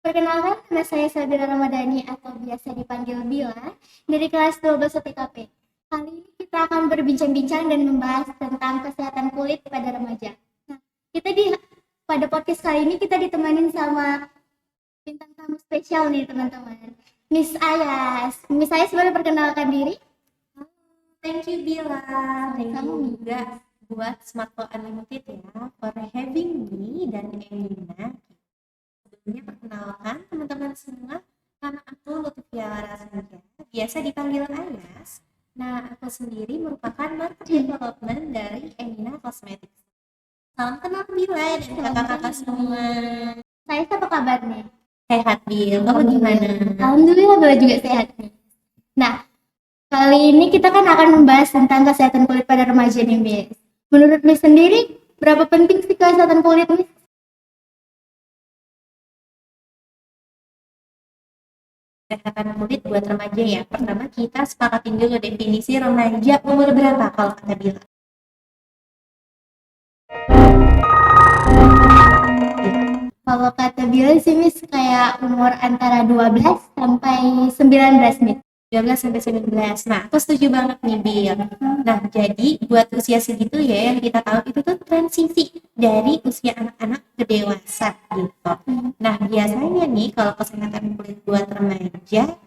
Perkenalkan, nama saya Sabira Ramadhani atau biasa dipanggil Bila dari kelas 12 TKP. Kali ini kita akan berbincang-bincang dan membahas tentang kesehatan kulit pada remaja. Nah, pada podcast kali ini kita ditemanin sama bintang tamu spesial nih teman-teman. Miss Ayas. Miss Ayas boleh perkenalkan diri? Thank you Bila, thank Sama-sama. you juga buat Smartphone Unlimited ya for having me dan Emina. Sebelumnya perkenalkan teman-teman semua, nama aku Lutfia Larasanja, biasa dipanggil Ayas. Nah, aku sendiri merupakan market development dari Emina Cosmetics. Salam kenal Bila dan kakak-kakak semua. Saya apa kabarnya? Sehat Bil, kamu gimana? Alhamdulillah Bila juga sehat nih. Nah, kali ini kita kan akan membahas tentang kesehatan kulit pada remaja nih, Miss. Menurut Miss sendiri, berapa penting sih kesehatan kulit, Miss? Kesehatan kulit buat remaja ya. Pertama kita sepakatin dulu definisi remaja umur berapa kalau kata Bila. Kalau kata Bila sih, Miss, kayak umur antara 12 sampai 19, Miss. 12 sampai 19. Nah, aku setuju banget nih, Bil. Nah, jadi buat usia segitu ya yang kita tahu itu tuh transisi dari usia anak-anak ke dewasa gitu. Nah, biasanya nih kalau kesehatan kulit buat remaja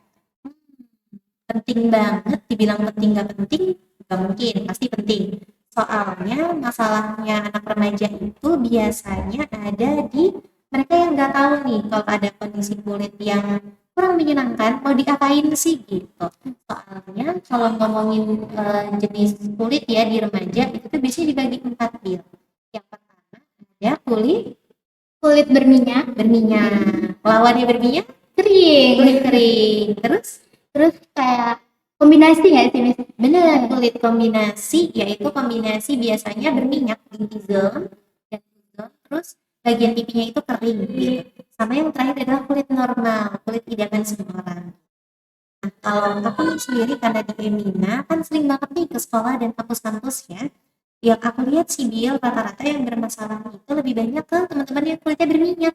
penting banget, dibilang penting nggak penting, nggak mungkin, pasti penting. Soalnya masalahnya anak remaja itu biasanya ada di mereka yang nggak tahu nih kalau ada kondisi kulit yang kurang menyenangkan mau diapain sih gitu. Soalnya kalau ngomongin jenis kulit ya di remaja itu tuh biasanya dibagi 4 Bil. Yang pertama ada Kulit berminyak, lawannya berminyak, kering. kulit kering. Terus kayak kombinasi nggak sih, Miss? Benar, kulit kombinasi yaitu kombinasi biasanya berminyak di T-zone dan T-zone, terus bagian pipinya itu kering gitu. Sama yang terakhir adalah kulit normal, kulit idaman semua orang. Nah, kalau aku sendiri karena di Emina kan sering banget nih ke sekolah dan kampus-kampus ya. Yang aku lihat sih Bill rata-rata yang bermasalah itu lebih banyak ke teman-teman yang kulitnya berminyak.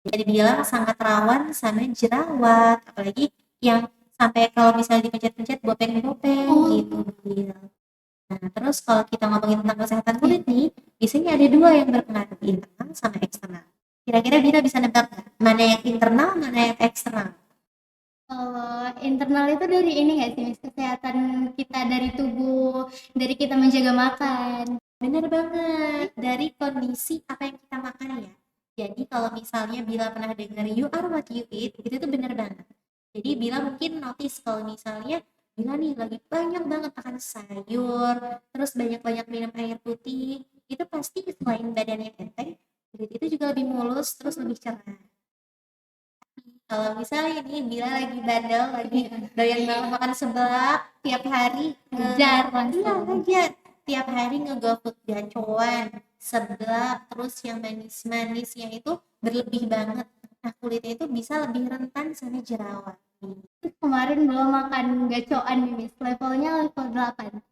Jadi dibilang sangat rawan sama jerawat, apalagi yang sampai kalau misalnya dipencet-pencet bopeng-bopeng gitu. Nah, terus kalau kita ngomongin tentang kesehatan kulit nih, biasanya ada dua yang berpengaruh, internal sama eksternal. Kira-kira Bira bisa nebak nggak? Mana yang internal, mana yang eksternal? Kalau internal itu dari ini nggak sih, Miss? Kesehatan kita dari tubuh, dari kita menjaga makan. Bener banget, dari kondisi apa yang kita makan ya. Jadi kalau misalnya Bila pernah dengar you are what you eat, itu tuh bener banget. Jadi Bila mungkin notice kalau misalnya Bila nih lagi banyak banget makan sayur, terus banyak-banyak minum air putih, itu pasti selain badannya enteng, kulit itu juga lebih mulus, terus lebih cerah. Kalau misalnya nih Bila lagi bandel, lagi doyan banget makan seblak tiap hari, Ngejar iya langsung. ngejar tiap hari ngegofood gacoan, seblak, terus yang manis-manisnya itu berlebih banget. Nah kulitnya itu bisa lebih rentan sama jerawat. Terus kemarin belum makan gacoan nih, Miss. Levelnya level 8.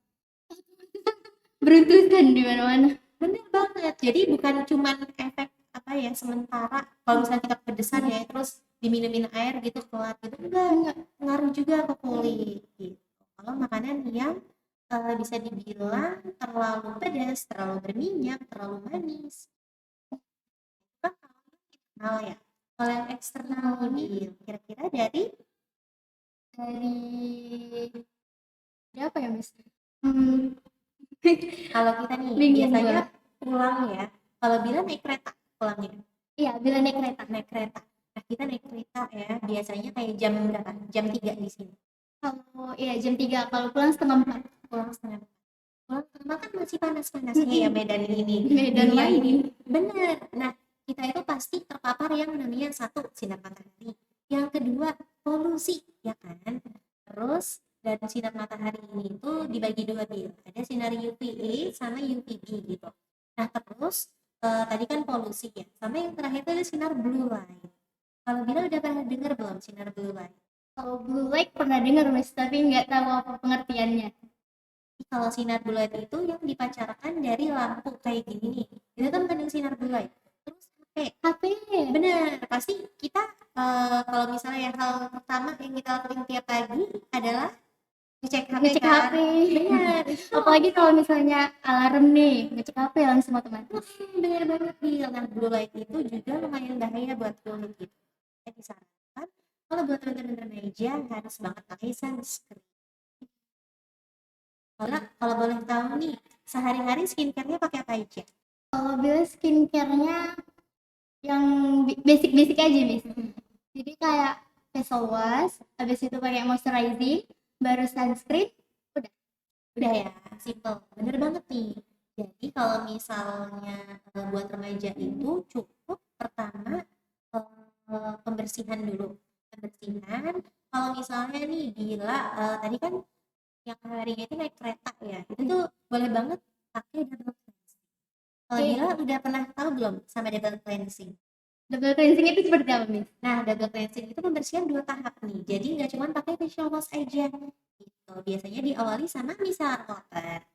Beruntusan di mana-mana. Bener banget. Jadi bukan cuman efek apa ya sementara kalau misalnya kita kepedesan ya terus diminumin air gitu kelar gitu enggak ngaruh juga ke kulit gitu. Kalau makanan yang bisa dibilang terlalu pedas, terlalu berminyak, terlalu manis. Kan kalau yang internal ya. Kalau yang eksternal ini kira-kira dari apa ya, Miss? kalau kita nih Bingung biasanya gua. pulang ya. Kalau Bila naik kereta pulangnya. Iya, bila naik kereta. Naik kereta. Nah, kita naik kereta ya, biasanya kayak jam berapa? Jam 3 di sini. Kalau iya jam 3, kalau pulang setengah 4. Pulang setengah 4. Pulang setengah 4 kan masih panas-panasnya ya Medan ini. Medan Yang lagi. bener. Nah, kita itu pasti terpapar yang namanya satu sinar matahari. Yang kedua polusi, ya kan? Terus dan sinar matahari ini itu dibagi dua Bil. Ada sinar UVA sama UVB gitu. Nah, terus tadi kan polusi ya. Sama yang terakhir itu ada sinar blue light. Kalau Bila udah pernah dengar belum sinar blue light? Kalau blue light pernah dengar, Miss, tapi nggak tahu apa pengertiannya. Kalau sinar blue light itu yang dipancarkan dari lampu kayak gini nih. Itu kan mengandung sinar blue light. Terus HP. Bener, pasti kita kalau misalnya hal pertama yang kita lakuin tiap pagi adalah ngecek HP Ngecek kan. HP. Bener, Apalagi kalau misalnya alarm nih, ngecek HP langsung otomatis. bener banget Bil. Nah, blue light itu juga lumayan bahaya buat kulit gitu. Disarankan kalau buat teman-teman remaja harus banget pakai sunscreen. Kalau boleh tahu nih, sehari-hari skincare-nya pakai apa aja? Kalau Bila skincare-nya yang basic-basic aja, Miss. Jadi kayak facial wash, habis itu pakai moisturizing, baru sunscreen, udah. Udah ya, simple. Bener banget nih. Jadi kalau misalnya buat remaja itu cukup pertama pembersihan dulu. Pembersihan, kalau misalnya nih Bila tadi kan yang harinya itu naik kereta ya, itu tuh boleh banget pakai double cleansing. Kalau Oke. Bila udah pernah tahu belum sama double cleansing? Double cleansing itu seperti apa, Miss? Nah, double cleansing itu pembersihan 2 tahap nih. Jadi nggak cuma pakai facial wash aja. Gitu. Biasanya diawali sama micellar water.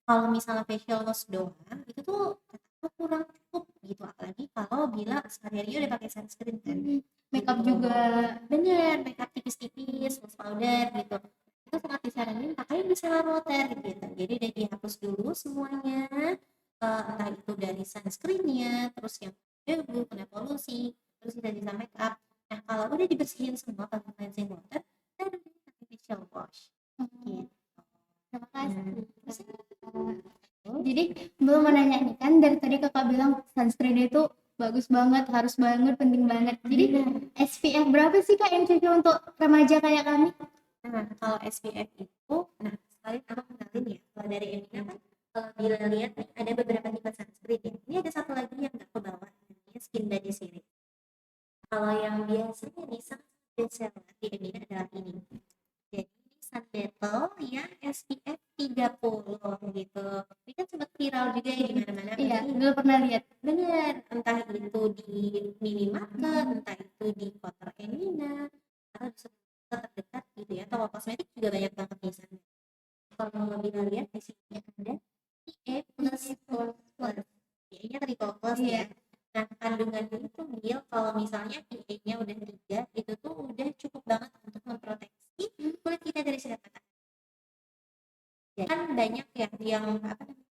Kalau misalnya facial wash doang, itu tuh ternyata kurang cukup gitu. Apalagi kalau Bila sehari-harinya udah pakai sunscreen kan. Makeup Gitu. juga. Bener, makeup tipis-tipis, loose powder gitu. Itu sangat disaranin pakai micellar water gitu. Jadi udah dihapus dulu semuanya. Entah itu dari sunscreennya, terus yang debu, kena polusi, terus sisa-sisa makeup. Nah, kalau udah dibersihin semua pakai cleansing water, baru deh pakai facial wash. Gitu. Terima kasih. Oh, Jadi belum mau nanya nih kan dari tadi kakak bilang sunscreen itu bagus banget, harus banget, penting banget. Jadi SPF berapa sih kak yang cocok untuk remaja kayak kami? Nah, kalau SPF itu, nah sekalian aku kenalin ya, kalau dari Emina kan kalau Bila lihat nih, ada beberapa tipe sunscreen ya. Ini ada satu lagi yang nggak kebawa, namanya Skin Body Series. Kalau yang biasanya bisa bestseller di Emina adalah ini. Jadi ini Sun Battle yang SPF 30 gitu. Ini kan sempat viral juga ya di mana-mana. Iya, Pasti belum pernah lihat. bener, entah itu di minimarket, entah itu di Kotor Emina, atau di terdekat gitu ya. Toko kosmetik juga banyak banget di sana. Kalau Bila lihat di sini ada PA plus plus plus. PA-nya triple plus ya. Nah, kandungannya itu Bil, kalau misalnya PA-nya udah 3, itu tuh udah cukup banget untuk memproteksi kulit kita dari sinar matahari. Jadi kan banyak ya yang apa namanya,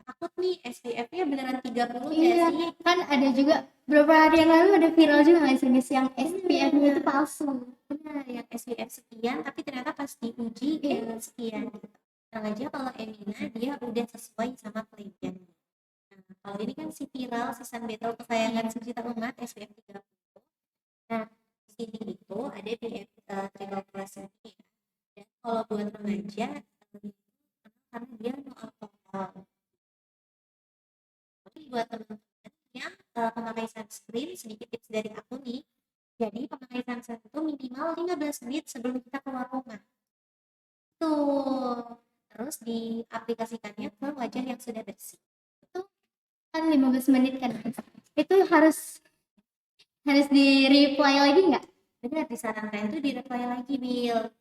takut nih SPF-nya beneran 30 nggak Iya, sih? kan ada juga beberapa hari yang lalu ada viral juga nggak sih Miss, yang SPF-nya itu palsu. Benar, yang SPF sekian, tapi ternyata pas diuji sekian gitu. Nah, aja kalau Emina dia udah sesuai sama klaimnya. Nah, kalau ini kan si viral, si Sun Battle kesayangan sejuta umat SPF 30. Nah, di sini itu ada di triple plus ini ya. Dan kalau buat remaja, karena dia no alkohol. Tapi buat teman-teman yang pemakai sunscreen, sedikit tips dari aku nih. Jadi pemakai sunscreen itu minimal 15 menit sebelum kita keluar rumah. Tuh. Terus diaplikasikannya ke wajah yang sudah bersih. Itu kan 15 menit kan Miss. Itu harus di reply lagi nggak? Benar, disarankan itu di-reply lagi, Bil.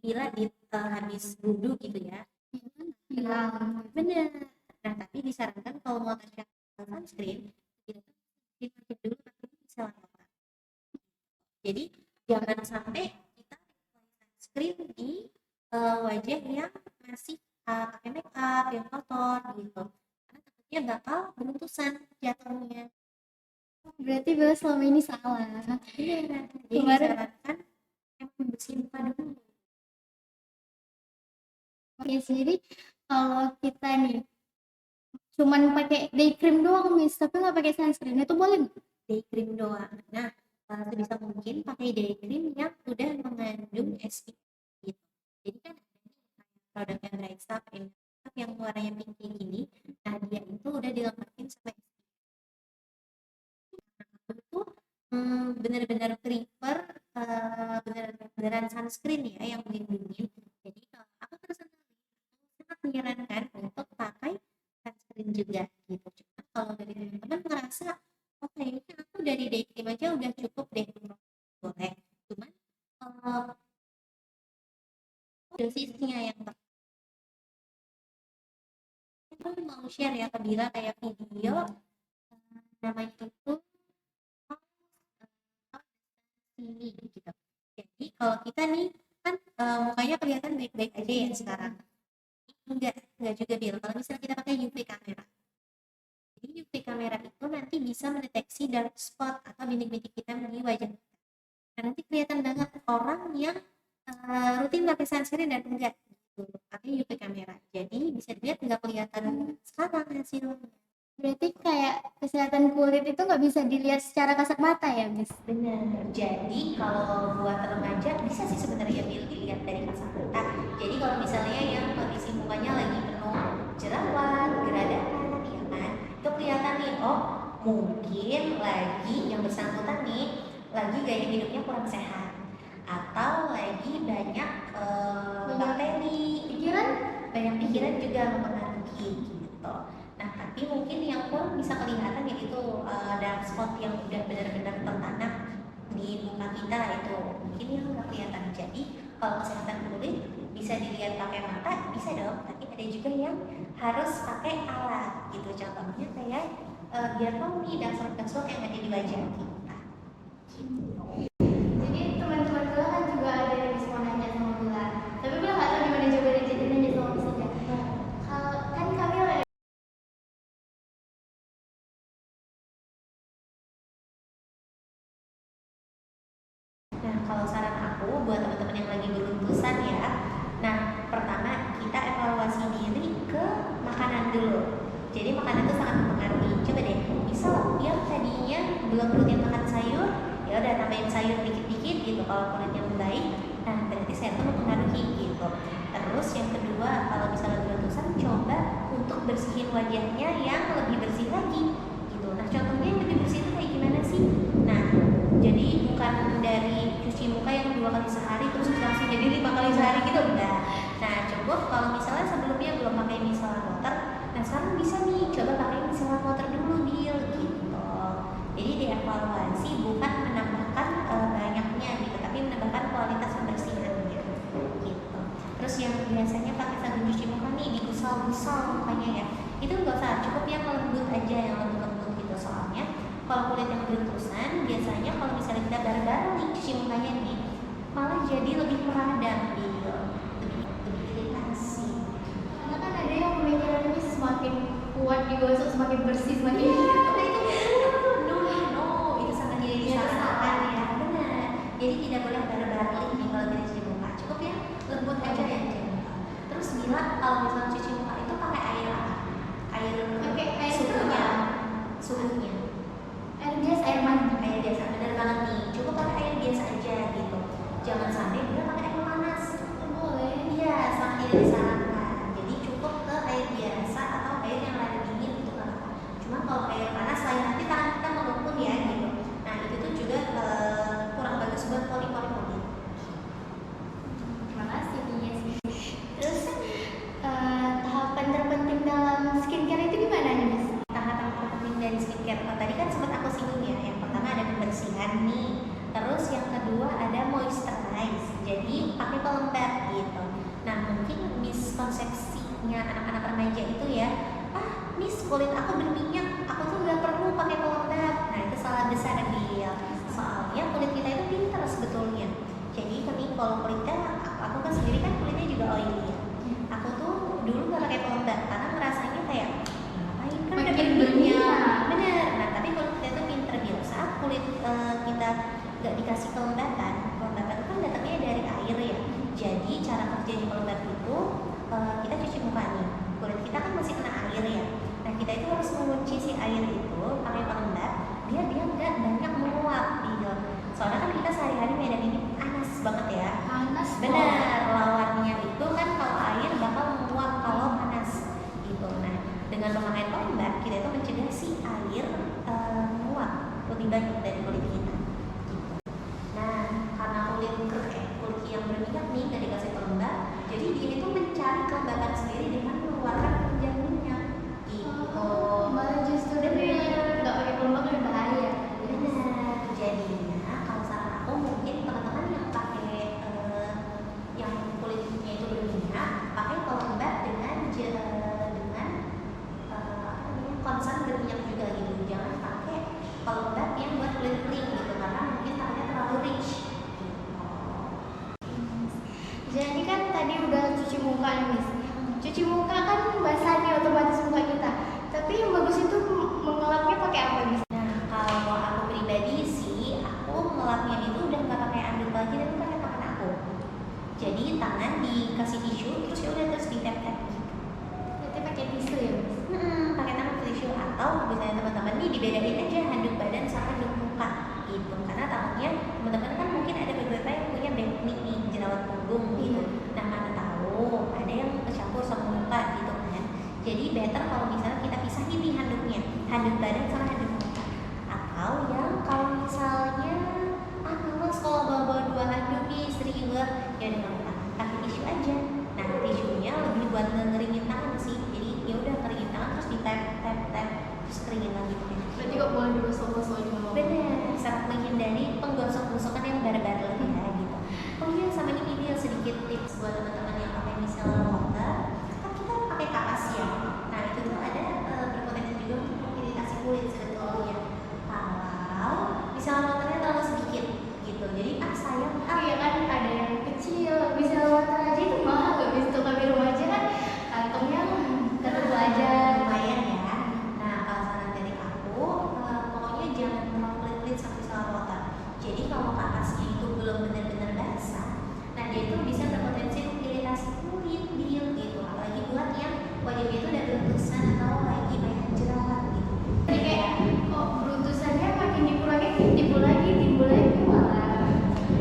Bila habis wudhu gitu ya. Bilang. Benar. Nah, tapi disarankan kalau mau pakai sunscreen, kita pakai dulu pakai micellar water. Jadi jangan sampai kita sunscreen di wajah yang masih pakai make up yang kotor gitu, karena takutnya bakal beruntusan jatuhnya. Berarti Bella selama ini salah. Iya, jadi Kemarin disarankan emang bersihin muka dulu. oke sih, jadi kalau kita nih cuman pakai day cream doang Miss, tapi nggak pakai sunscreen itu boleh nggak? Day cream doang. Nah, sebisa mungkin pakai day cream yang udah mengandung SPF gitu. Jadi kan ada nih produk yang Bright Stuff yang warnanya pink kayak gini. Nah, dia itu udah dilengkapin sama aku tuh benar-benar prefer beneran sunscreen ya yang melindungi. Jadi kalau aku personally sangat menyarankan untuk pakai sunscreen juga gitu. Cuma kalau dari teman-teman ngerasa oh kayaknya aku dari day cream aja udah cukup deh, boleh. Cuman dosisnya yang aku mau share ya ke Bila kayak video namanya itu ini gitu. Jadi kalau kita nih kan mukanya kelihatan baik-baik aja ya sekarang. Enggak juga Bil. Kalau misalnya kita pakai UV kamera. Jadi UV kamera itu nanti bisa mendeteksi dark spot atau bintik-bintik hitam di wajah kita. Nah, nanti kelihatan banget orang yang rutin pakai sunscreen dan enggak gitu, pakai UV kamera. Jadi bisa dilihat nggak kelihatan sekarang hasilnya. Berarti kayak kesehatan kulit itu nggak bisa dilihat secara kasat mata ya, Miss? Benar. Jadi kalau buat remaja bisa sih sebenarnya dilihat dari kasat mata. Jadi kalau misalnya yang kondisi mukanya lagi penuh jerawat, geradakan, ya kan, itu kelihatan nih, oh mungkin lagi yang bersangkutan nih lagi gaya hidupnya kurang sehat atau lagi banyak bakteri, banyak pikiran juga mempengaruhi gitu. Nah, tapi mungkin yang kurang bisa kelihatan yaitu dark spot yang udah benar-benar tertanam di muka kita itu mungkin yang nggak kelihatan. Jadi kalau kesehatan kulit bisa dilihat pakai mata bisa dong, tapi ada juga yang harus pakai alat gitu. Contohnya kayak biar tahu nih dark spot yang ada di wajah kita. Jadi teman-teman Bella kan juga ada yang bisa nanya sama Bella. Tapi Bella nggak tahu gimana jawabannya, jadi nanya sama Miss aja. Kalau kan kami Nah, kalau saran aku buat teman-teman yang lagi beruntusan ya, nah pertama kita evaluasi diri ke makanan dulu. Jadi makanan itu sangat mempengaruhi. Coba deh, misal yang tadinya belum rutin makan sayur, ya udah tambahin sayur dikit-dikit gitu. Kalau kulitnya membaik, nah berarti sayur itu mempengaruhi gitu. Terus yang kedua, kalau misalnya beruntusan, coba untuk bersihin wajahnya yang lebih bersih lagi gitu. Nah contohnya yang lebih bersih itu kayak gimana sih? Nah jadi bukan dari cuci muka yang 2 kali sehari terus langsung jadi 5 kali sehari gitu, enggak. Nah cukup kalau misalnya sebelumnya belum pakai micellar water, nah sekarang bisa nih coba pakai micellar water dulu Bil gitu. Jadi dievaluasi bukan menambahkan banyaknya gitu, tapi menambahkan kualitas pembersihannya gitu. Terus yang biasanya pakai sabun cuci muka nih digusal-gusal mukanya ya, itu enggak usah, cukup yang lembut aja, yang lembut-lembut gitu. Soalnya kalau kulit yang beruntusan biasanya kalau misalnya kita bareng-bareng nih cuci mukanya nih malah jadi lebih meradang gitu, lebih iritasi. karena kan ada yang pemikirannya semakin kuat digosok semakin bersih semakin Nah itu no itu sangat tidak disarankan ya, benar. Jadi tidak boleh balik nih kalau kita cuci muka, cukup ya lembut aja ya. Terus bila kalau misalnya cuci muka itu pakai air apa? Pakai air suhunya air biasa, air mandi. air biasa, benar banget nih, cukup pakai air biasa aja gitu. Jangan sampai dia pakai air panas. Boleh. Iya, sangat tidak disarankan. Jadi cukup ke air biasa atau air yang rada dingin itu nggak apa. Cuma kalau air panas lain nanti tangan kita mengumpul ya gitu. Nah itu tuh juga kurang bagus buat pori-pori kulit. Terima kasih Miss. Terus tahapan terpenting dalam skincare itu gimana nih Miss? Tahapan terpenting dari skincare, tadi kan sempat aku singgung ya. Yang pertama ada pembersihan nih. Terus yang kedua ada moisturize. Jadi pakai pelembab gitu. Nah mungkin miskonsepsinya anak-anak remaja itu ya, Miss kulit aku berminyak, aku tuh nggak perlu pakai pelembab. Nah itu salah besar dia. Soalnya kulit kita itu pintar sebetulnya. Jadi kami kalau kulitnya, aku kan sendiri kan kulitnya juga oily ya. Aku tuh dulu nggak pakai pelembab karena merasanya kayak ngapain kan udah Makin berminyak. berminyak. Bener. Nah tapi kulit kita tuh pintar dia. Saat kulit kita nggak dikasih kelembapan itu kan datangnya dari air ya. Jadi cara kerjanya pelembab itu kita cuci muka nih, kulit kita kan masih kena air ya. Nah kita itu harus mengunci si air itu pakai pelembab biar dia nggak banyak menguap gitu. Soalnya kan kita sehari-hari Medan ini panas banget ya. Panas. Benar, lawannya itu kan kalau air bakal menguap kalau panas gitu. Nah dengan memakai pelembab kita itu mencegah si air menguap lebih banyak dari kulit kita. Nah, karena kulit yang berminyak nih nggak dikasih pelembab, jadi dia itu mencari kelembapan sendiri dengan mengeluarkan penjam minyak gitu. Malah justru nggak pakai pelembab lebih bahaya. Benar. Jadinya kalau saran aku mungkin teman-teman yang pakai yang kulitnya itu berminyak, pakai pelembab dengan pelembab yang buat kulit kering gitu, karena mungkin takutnya terlalu rich gitu. Jadi kan tadi udah cuci muka nih Miss. Cuci muka kan basah nih otomatis muka kita. Tapi yang bagus itu mengelapnya pakai apa Miss? Nah, kalau aku pribadi sih, aku ngelapnya itu udah nggak pakai anduk lagi, tapi pakai tangan aku. Jadi tangan dikasih tisu, terus ya udah terus ditap-tap gitu. Berarti pakai tisu ya Miss? Pakai tangan tisu, atau misalnya teman-teman nih dibedain aja handuk badan sama handuk muka gitu. Karena takutnya teman-teman kan mungkin ada beberapa yang punya teknik nih jerawat punggung gitu. Nah, mana tahu ada yang kecampur sama muka gitu kan. Jadi better kalau misalnya kita pisahin nih handuknya, handuk badan sama handuk muka. Atau yang kalau misalnya males kalau bawa-bawa dua handuk nih ribet, ya udah nggak apa-apa, pakai tisu aja. Nah, tisunya lebih buat ngeringin tangan sih. Jadi ya udah keringin tangan terus di tap tap tap terus keringin lagi. Berarti kok boleh digosok-gosok juga? Benar, sangat menghindari penggosok-gosokan yang barbar lagi ya gitu. Oh iya, sama ini dia sedikit tips buat teman-teman yang pakai micellar water. Kan kita pakai kapas ya. Nah, itu tuh ada berpotensi juga untuk iritasi kulit sebetulnya. Kalau micellar waternya terlalu sedikit gitu, jadi sayang. Iya kan ada yang kecil, bisa water aja itu mahal gak Miss? Untuk kami remaja kan kantongnya ketemu aja. Lumayan ya. Nah, kalau saran dari aku, pokoknya jangan terlalu pelit-pelit sama micellar water. Jadi kalau kapasnya itu belum benar-benar basah, nah dia itu bisa berpotensi untuk iritasi kulit, gitu. Apalagi buat yang wajahnya itu udah beruntusan atau lagi banyak jerawat gitu. Jadi kayak kok beruntusannya makin timbul lagi malah.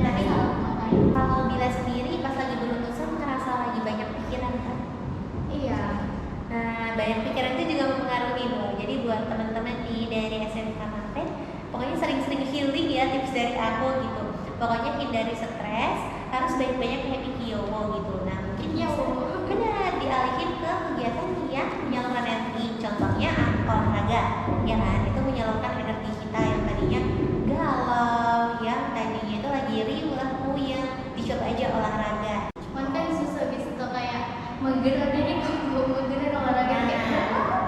Tapi kalau Bila sendiri pas lagi beruntusan ngerasa lagi banyak pikiran kan? Iya. Nah, banyak pikiran itu juga mempengaruhi loh. Jadi buat teman-teman nih dari SMK Mapen, pokoknya sering-sering healing ya, tips dari aku gitu. Pokoknya hindari stres, harus banyak-banyak happy kiowo gitu. Nah, mungkin benar dialihin ke kegiatan yang menyalurkan energi. Contohnya olahraga, ya kan? Itu menyalurkan energi kita yang tadinya galau, yang tadinya itu lagi riuh, puyeng, dicoba aja olahraga. Cuman kan susah bisa tuh kayak menggerak diri kalau menggerak olahraga kayak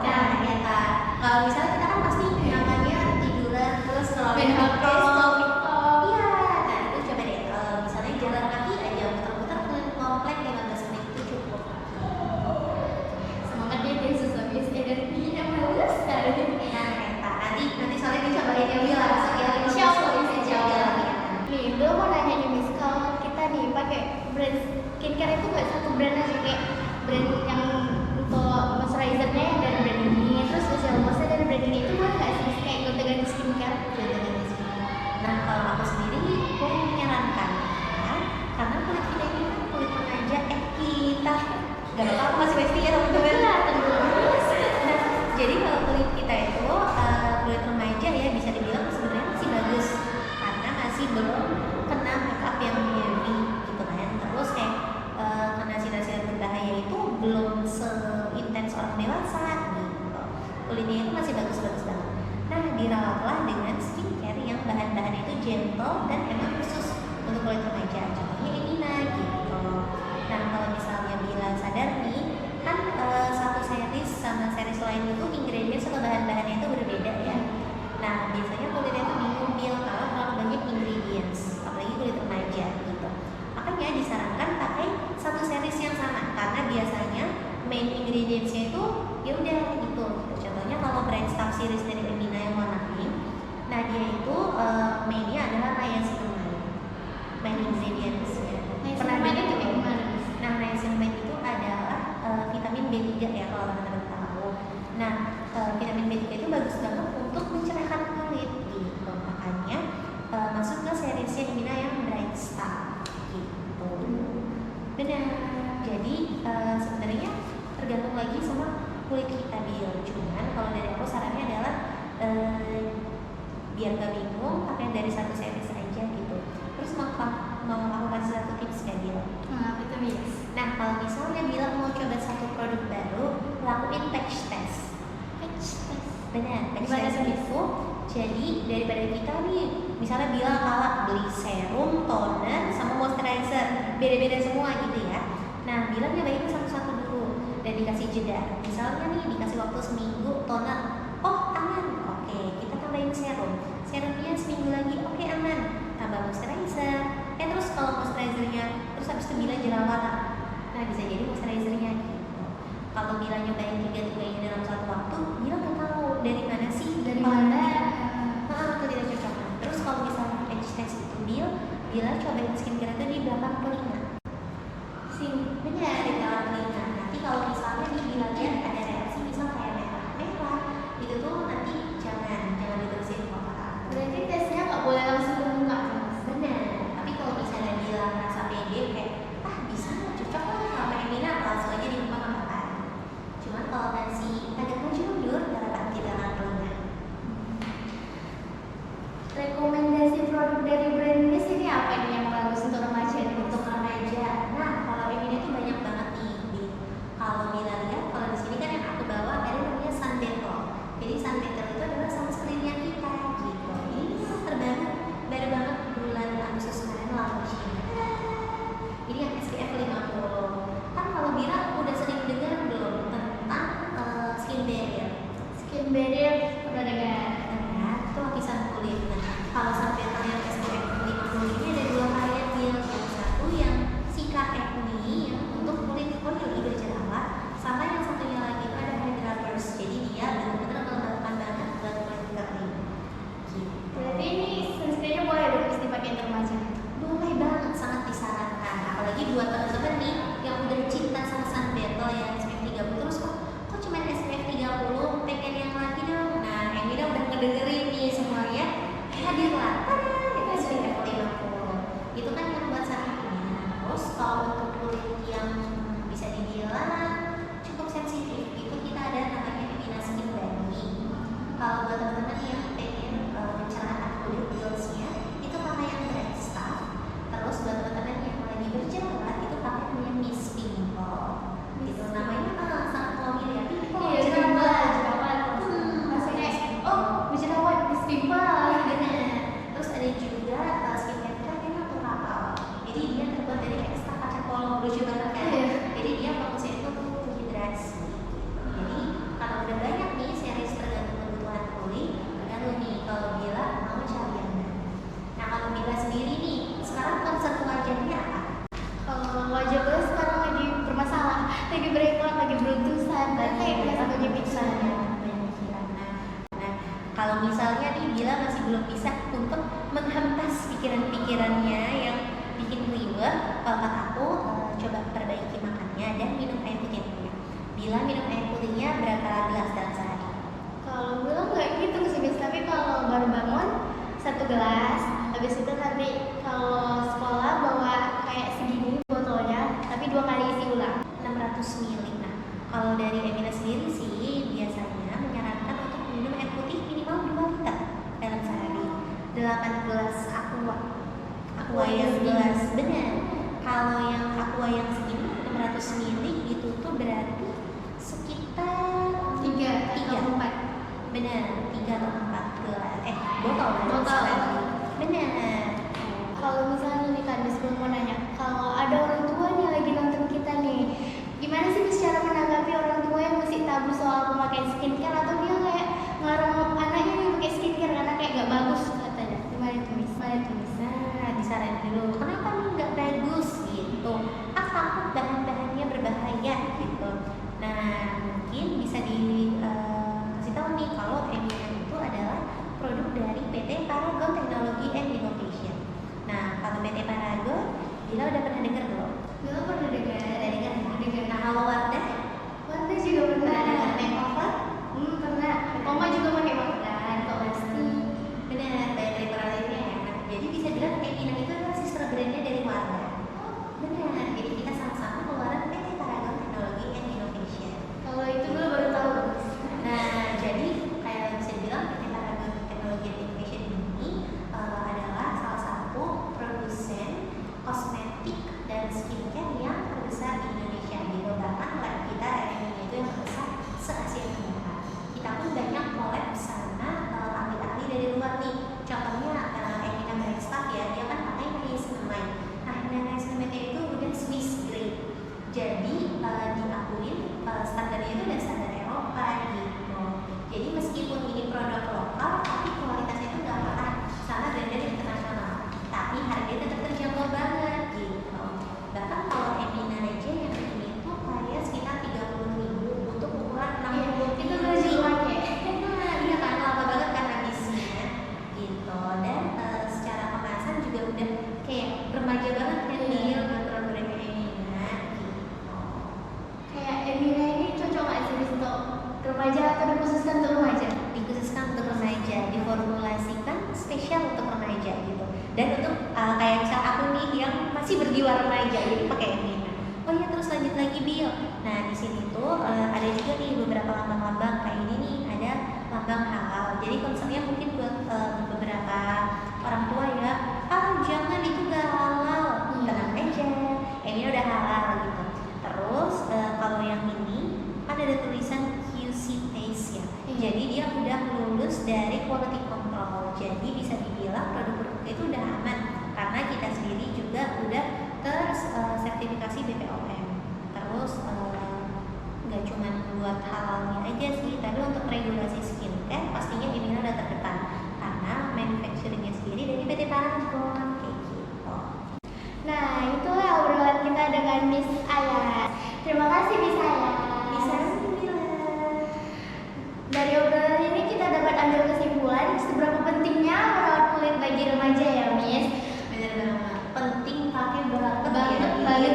Nah, ya Kak. Kalau misalnya kita kan pasti nyamannya tiduran terus kalau main HP, scroll TikTok. iya, nah itu coba deh misalnya jalan kaki aja muter-muter keliling komplek 15 menit itu cukup. Semangat dia susah Miss, energinya males sekali. Nah, Kak, nanti soalnya dicobain yang Bila langsung ya. Insya Allah bisa jawab. Ya. Nih, gue mau nanya nih Miss, kalau kita nih pakai brand skincare itu gak satu brand aja, kayak brand yang untuk moisturizernya dari brand ini, terus facial wash dari brand ini, itu boleh gak sih kayak gonta-ganti skincare? Nah, kalau aku sendiri, aku menyarankan ya, karena kulit kita ini kan kulit remaja, kita gak apa-apa, aku masih bestie ya teman-teman. Nah, jadi kalau kulit kita itu kulit remaja ya, bisa dibilang sebenarnya masih bagus karena masih belum kena makeup yang heavy gitu kan. Terus kayak kena sinar-sinar berbahaya itu belum seintens orang dewasa gitu. Kulitnya itu masih bagus-bagus banget. Nah, dirawatlah dengan skincare yang bahan-bahannya itu gentle dan emang khusus untuk kulit remaja. Contohnya Emina gitu. Nah, kalau misalnya Bila sadar nih, kan satu series sama series lain itu ingredients atau bahan-bahannya itu berbeda ya. Nah, biasanya kulitnya itu bingung Bil kalau terlalu banyak ingredients, apalagi kulit remaja gitu. Makanya disarankan pakai satu series yang sama karena biasanya main ingredientsnya itu ya udah gitu. Contohnya kalau brand Staff series dari Emina yang warna pink, nah dia itu mainnya adalah niacinamide, main ingredientsnya. Pernah Niacinamide dengar itu kayak gimana? Nah, niacinamide itu adalah vitamin B3 ya kalau teman-teman tahu. Nah, vitamin B3 itu bagus banget untuk mencerahkan kulit gitu. Makanya masuk ke seriesnya Emina yang Bright Star gitu. Benar. Jadi sebenarnya tergantung lagi sama kulit kita Bil. Cuman kalau dari aku sarannya adalah biar gak bingung pakai dari satu series aja gitu. Terus mau aku kasih satu tips gak Bil? Nah, itu Miss. Nah, kalau misalnya bilang mau coba satu produk baru, lakuin patch test. Benar, patch Gimana test tuh, Miss? itu jadi daripada kita nih, misalnya bilang kalah beli serum, toner, sama moisturizer, beda-beda semua gitu ya. Nah, bilang nyobain satu-satu dulu dan dikasih jeda. Misalnya nih dikasih waktu seminggu toner, oh aman, oke, kita tambahin serum. moisturizer. Terus kalau moisturizernya, terus habis itu Bila jerawatan, nah bisa jadi moisturizernya gitu. Kalau Bila nyobain tiga-tiganya dalam satu waktu, Bila nggak tahu dari mana sih, Dari mana? itu tidak cocok. Nah, terus kalau misalnya edge test itu Bila cobain skincare itu di belakang telinga. Benar, di belakang telinga. Nanti kalau misalnya nih Bila lihat ada reaksi misal kayak merah, itu tuh nanti jangan diterusin kotak. Berarti tesnya nggak boleh langsung ke muka. Benar. Tapi kalau misalnya Bila merasa pede kayak bisa cocok lah sama Emina, langsung aja di muka nggak apa-apa. Cuman kalau masih agak maju mundur, dapat di belakang telinga. Rekomendasi produk dari brand Miss ini apa nih yang bagus untuk remaja nih? Untuk remaja, nah kalau Emina itu banyak banget nih. Kalau Bila lihat, kalau di sini kan yang aku bawa ada namanya Sun Battle. Jadi Sun Battle itu adalah sunscreennya kita gitu. Ini terbaru, baru banget bulan Agustus kemarin launch. Ini yang SPF 50. Kan kalau Bila udah sering dengar belum tentang skin barrier? Skin barrier udah dengar. Nah, itu lapisan kulit. Nah, kalau Sun Battle yang SPF 50 ini ada dua varian Yang satu yang Cica Acne yang untuk kulit oily berjerawat, sama yang satunya lagi itu ada Hydra Burst. Jadi dia benar-benar melembabkan banget buat kulit kering. Gitu. Berarti ini sunscreennya boleh dong Miss dipakai untuk remaja? Boleh banget, sangat disarankan. Apalagi buat teman-teman nih yang udah cinta sama Sun Battle yang SPF 30 terus kok cuma SPF 30, pengen yang lagi dong. Nah, yang ini udah ngedengerin nih semuanya, hadirlah. Itu SPF 50. Itu kan yang buat sahabatnya. Terus kalau untuk kulit yang bisa dibilang cukup sensitif, itu kita ada namanya Emina Skin Bunny. Kalau buat teman-teman yang pengen mencerahkan kulit glowsnya, itu pakai yang Brand Stuff. Terus buat teman-teman yang lagi berjerawat, itu pakai namanya Miss Pimple. Itu namanya sangat familiar. Pimple, Iya, jerawat. Maksudnya, oh, berjerawat Miss Pimple. Benar. Terus ada juga skincare kita yang natural. Jadi dia terbuat dari ekstrak kaca polong, lucu banget kan? Iya. Jadi dia fokusnya itu untuk hidrasi. Jadi kalau udah banyak nih series tergantung kebutuhan kulit, tergantung nih kalau Bila mau cari yang mana. Nah kalau Bila sendiri nih, sekarang konsep wajahnya apa? Kalau wajah gue sekarang lagi bermasalah, lagi berekor, lagi beruntusan, dan kayak biasa banyak pingsan. Nah, kalau misalnya nih Bila masih belum bisa untuk menghentas pikiran-pikirannya yang bikin keliwet, kalau kata aku coba perbaiki makannya dan minum air putihnya. Bila minum air putihnya berapa gelas dalam sehari? Kalau gue nggak gitu sih Miss, tapi kalau baru bangun 1 gelas, habis itu nanti kalau sekolah bawa kayak segini botolnya, tapi 2 kali isi ulang. 600 ml. Nah, kalau dari Emina sendiri sih biasanya menyarankan untuk minum air putih minimal 2 liter dalam sehari. 8 gelas aqua yang gelas, benar. Kalau yang aqua yang segini 600 ml itu tuh berarti sekitar 3 atau 4. benar, 3 atau 4 gelas botol Botol. benar. Kalau misalnya nih kan, Miss gue mau nanya, kalau ada orang tua nih lagi nonton kita nih, gimana sih Miss cara menanggapi orang tua yang masih tabu soal pemakaian skincare, atau dia kayak ngelarang anaknya nih pakai skincare karena kayak gak bagus katanya? Gimana tuh Miss? Nah, disaranin dulu, kenapa nih nggak bagus gitu? Takut bahan-bahannya berbahaya gitu. Nah, mungkin bisa dikasih tahu nih kalau Emina itu adalah produk dari PT Paragon Technology and Innovation. Nah, kalau PT Paragon, Bila udah pernah dengar belum? Gue pernah dengar. Nah, kalau Wardah, Wardah juga pernah. dengar makeover? Pernah. Oma juga pakai Wardah, kok pasti. Benar, dari peralatannya enak. Jadi bisa bilang Emina itu adalah sister brandnya dari Wardah. Benar, jadi kita sama-sama keluaran PT Paragon Technology and Innovation. Kalau itu gue baru tahu. Nah, jadi kayak bisa dibilang PT Paragon Technology and Innovation ini adalah salah satu produsen kosmetik masih berjiwa remaja, jadi pakai Emina. Oh iya, terus lanjut lagi Bil. Nah di sini tuh ada juga nih beberapa lambang-lambang kayak ini nih, ada lambang halal. Jadi konsepnya mungkin buat beberapa orang tua ya, jangan itu gak halal, tenang aja, Emina udah halal gitu. Terus kalau yang ini kan ada tulisan QC Taste ya. Jadi dia udah lulus dari quality control. Jadi bisa dibilang produk-produk itu udah aman karena kita sendiri juga udah sertifikasi BPOM. Terus nggak cuma buat halalnya aja sih, tapi untuk regulasi skincare pastinya Emina udah terdepan karena manufacturingnya sendiri dari PT Paragon kayak gitu. Nah, itulah obrolan kita dengan Miss Ayas. Terima kasih Miss Ayas. Bisa Mila. Dari obrolan ini kita dapat ambil kesimpulan seberapa pentingnya merawat kulit bagi remaja ya, Miss. Bener banget. Penting pakai banget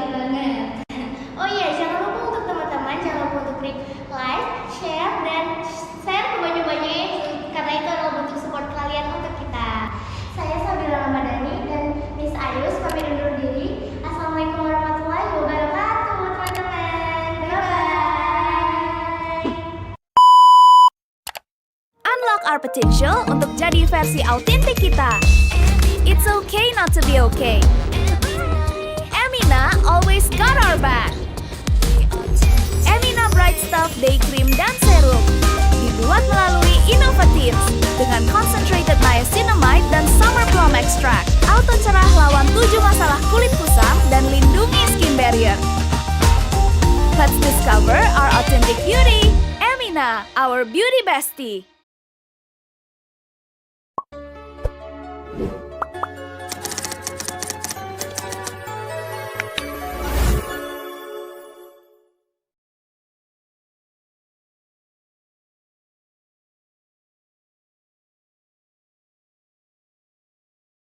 Banget. Oh iya, jangan lupa untuk teman-teman, jangan lupa untuk klik like, share, dan share kebanyak-banyaknya karena itu adalah bentuk support kalian untuk kita. Saya Sabila Ramadhani dan Miss Ayus pamit undur diri. Assalamualaikum warahmatullahi wabarakatuh, teman-teman. Bye-bye. Unlock our potential untuk jadi versi autentik kita. It's okay not to be okay. Emina always got our back. Emina Bright Stuff Day Cream dan Serum dibuat melalui inovatif dengan concentrated niacinamide dan summer plum extract. Auto cerah lawan 7 masalah kulit kusam dan lindungi skin barrier. Let's discover our authentic beauty. Emina, our beauty bestie.